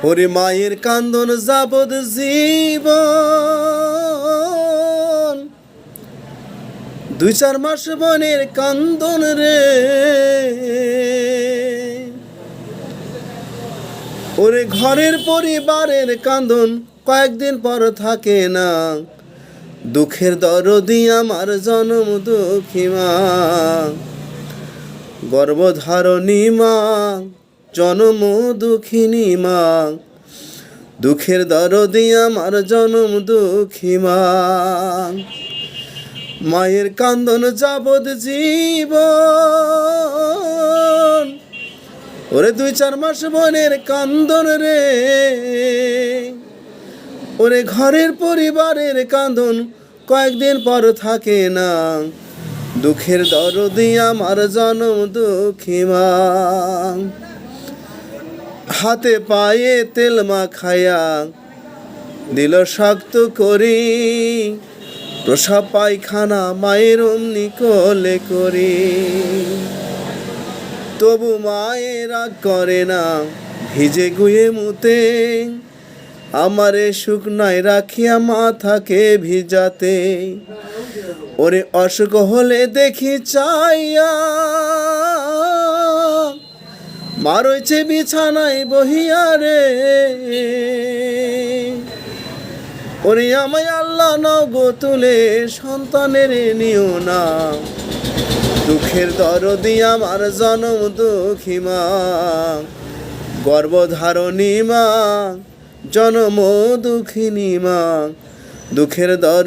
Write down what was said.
ওরে মায়ের কান্দন যাবদ জীবন, 2-4 মাস বোনের কান্দন রে। ওরে ঘরের পরিবারের কান্দন কয়েকদিন পর থাকে না, দুঃখের দরদি আমার জনম দুঃখী মা, গর্ভধারণী মা, জনম দুঃখিনী মা, দুঃখের দরদি আমার জনম দুঃখী মা। মায়ের কান্দন যাবদ জীবন, ওরে 2-4 মাস বোনের কান্দন রে। ওরে ঘরের পরিবারের কান্দন কয়েকদিন পর থাকে না, দুঃখের দরদি আমার জনম দুঃখী মা। হাতে পায়ে তেল মাখায়া দিল শক্ত করি, প্রসাব পায়খানা মায়ের অমনি কোলে করি, তবু মায়ের রাগ করে না, ভিজে গুয়ে মুতে আমারে শুকনায় রাখিয়া মাথাকে ভিজাতে। ওরে অসুখ হলে দেখি চাইয়া মা রয়েছে বিছানায় বহিয়া রে। ওরে আমায় আল্লাহ নাও গো তুলে, সন্তানের নিও না, দুঃখের দরদি আমার জনম দুঃখী মা, গর্ভধারণী মা, জনম দুঃখিনী মা, দুঃখের দর